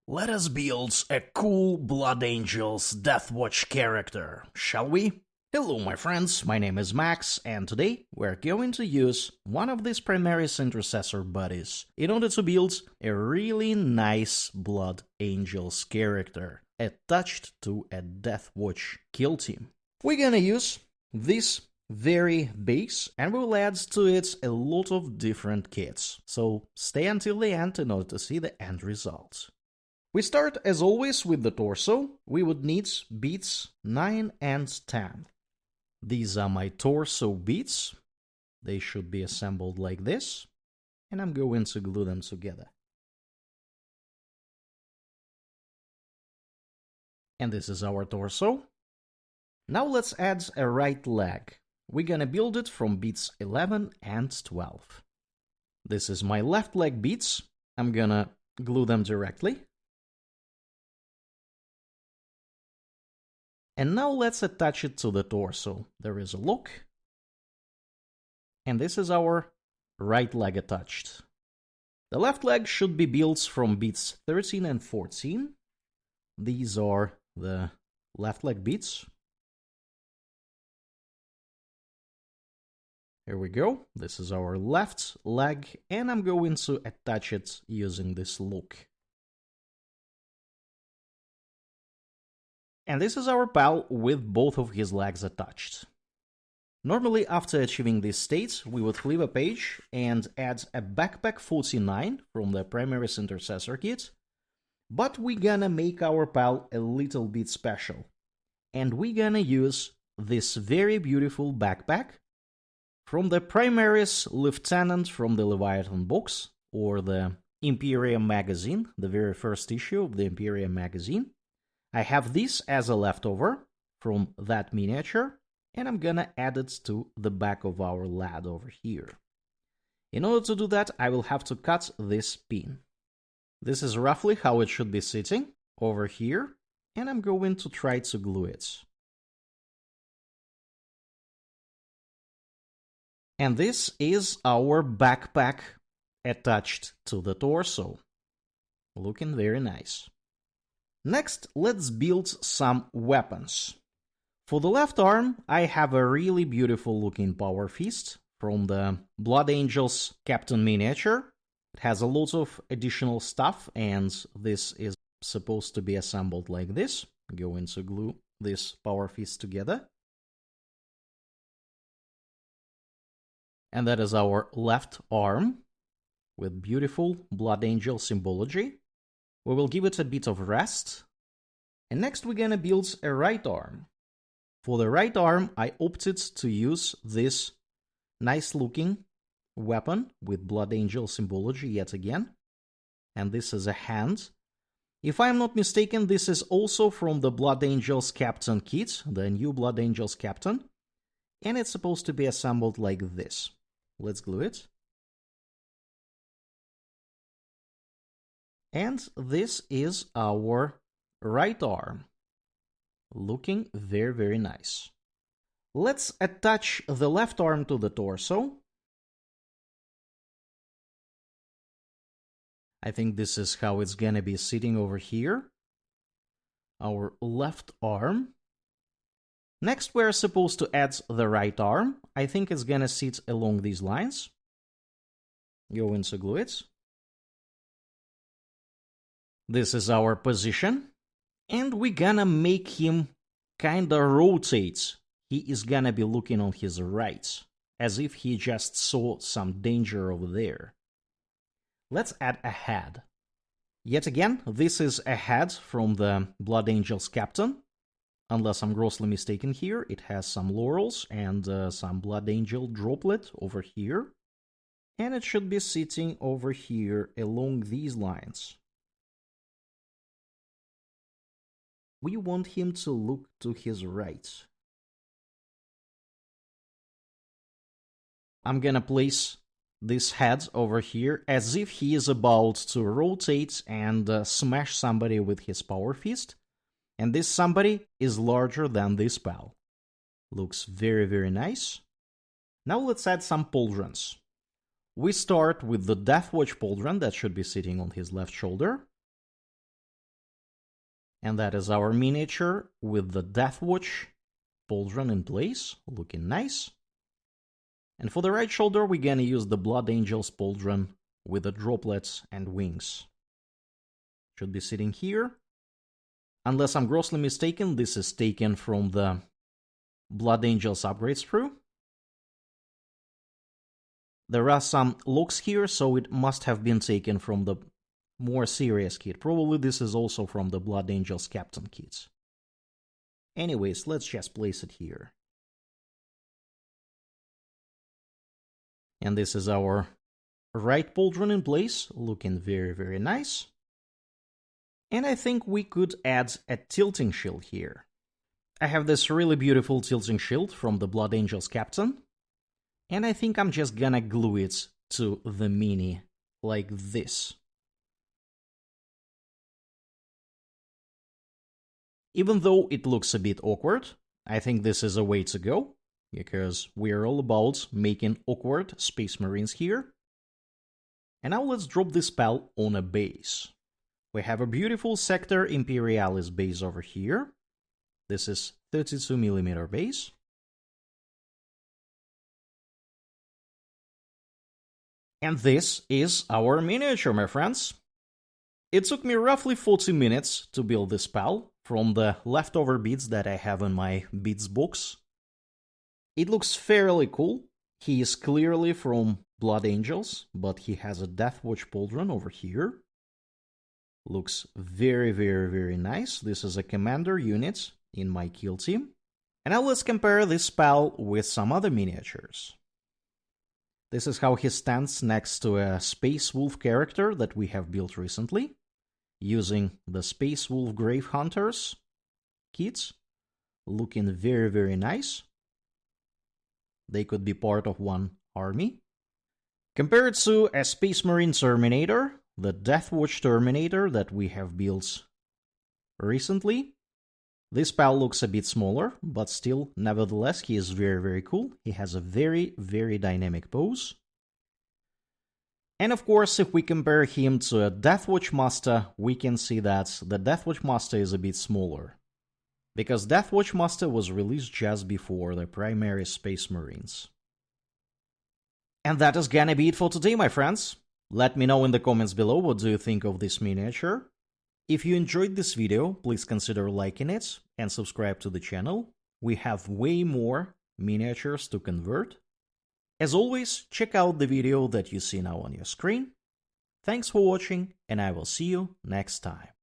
Let us build a cool Blood Angels Deathwatch character, shall we? Hello my friends, my name is Max, and today we're going to use one of these Primaris Intercessor buddies in order to build a really nice Blood Angels character attached to a Deathwatch kill team. We're gonna use this very base, and we'll add to it a lot of different kits, so stay until the end in order to see the end result. We start as always with the torso. We would need beats 9 and 10. These are my torso beats. They should be assembled like this, and I'm going to glue them together. And this is our torso. Now let's add a right leg. We're gonna build it from beats 11 and 12. This is my left leg beats. I'm gonna glue them directly. And now let's attach it to the torso. There is a lock. And this is our right leg attached. The left leg should be built from beats 13 and 14. These are the left leg beats. Here we go. This is our left leg, and I'm going to attach it using this lock. And this is our pal with both of his legs attached. Normally, after achieving this state, we would flip a page and add a backpack 49 from the Primaris Intercessor kit, but we're gonna make our pal a little bit special. And we're gonna use this very beautiful backpack from the Primaris Lieutenant from the Leviathan box, or the Imperium Magazine, the very first issue of the Imperium Magazine. I have this as a leftover from that miniature, and I'm gonna add it to the back of our lad over here. In order to do that, I will have to cut this pin. This is roughly how it should be sitting over here, and I'm going to try to glue it. And this is our backpack attached to the torso. Looking very nice. Next, let's build some weapons. For the left arm, I have a really beautiful looking power fist from the Blood Angels Captain miniature. It has a lot of additional stuff, and this is supposed to be assembled like this. I'm going to glue this power fist together. And that is our left arm with beautiful Blood Angel symbology. We will give it a bit of rest. And next we're gonna build a right arm. For the right arm, I opted to use this nice looking weapon with Blood Angel symbology yet again. And this is a hand. If I'm not mistaken, this is also from the Blood Angels Captain kit, the new Blood Angels Captain. And it's supposed to be assembled like this. Let's glue it. And this is our right arm. Looking very, very nice. Let's attach the left arm to the torso. I think this is how it's gonna be sitting over here. Our left arm. Next, we're supposed to add the right arm. I think it's gonna sit along these lines. Go into glue it. This is our position, and we're gonna make him kinda rotate. He is gonna be looking on his right, as if he just saw some danger over there. Let's add a head. Yet again, this is a head from the Blood Angels Captain. Unless I'm grossly mistaken here, it has some laurels and some Blood Angel droplet over here. And it should be sitting over here along these lines. We want him to look to his right. I'm gonna place this head over here as if he is about to rotate and smash somebody with his power fist. And this somebody is larger than this pal. Looks very, very nice. Now let's add some pauldrons. We start with the Deathwatch pauldron that should be sitting on his left shoulder. And that is our miniature with the Deathwatch pauldron in place, looking nice. And for the right shoulder, we're gonna use the Blood Angels pauldron with the droplets and wings. Should be sitting here. Unless I'm grossly mistaken, this is taken from the Blood Angels upgrade sprue. There are some locks here, so it must have been taken from the more serious kit. Probably this is also from the Blood Angels Captain kits. Anyways, let's just place it here. And this is our right pauldron in place, looking very, very nice. And I think we could add a tilting shield here. I have this really beautiful tilting shield from the Blood Angels Captain. And I think I'm just gonna glue it to the mini, like this. Even though it looks a bit awkward, I think this is a way to go, because we're all about making awkward Space Marines here. And now let's drop this spell on a base. We have a beautiful Sector Imperialis base over here. This is 32mm base. And this is our miniature, my friends. It took me roughly 40 minutes to build this spell from the leftover beads that I have in my beads box. It looks fairly cool. He is clearly from Blood Angels, but he has a Deathwatch pauldron over here. Looks very, very, very nice. This is a commander unit in my kill team. And now let's compare this spell with some other miniatures. This is how he stands next to a Space Wolf character that we have built recently, using the Space Wolf Grave Hunters kits. Looking very, very nice. They could be part of one army. Compared to a Space Marine Terminator, the Deathwatch Terminator that we have built recently, this spell looks a bit smaller, but still, nevertheless, he is very, very cool. He has a very, very dynamic pose. And of course, if we compare him to a Deathwatch Master, we can see that the Deathwatch Master is a bit smaller. Because Deathwatch Master was released just before the Primaris Space Marines. And that is gonna be it for today, my friends. Let me know in the comments below what do you think of this miniature. If you enjoyed this video, please consider liking it and subscribe to the channel. We have way more miniatures to convert. As always, check out the video that you see now on your screen. Thanks for watching, and I will see you next time.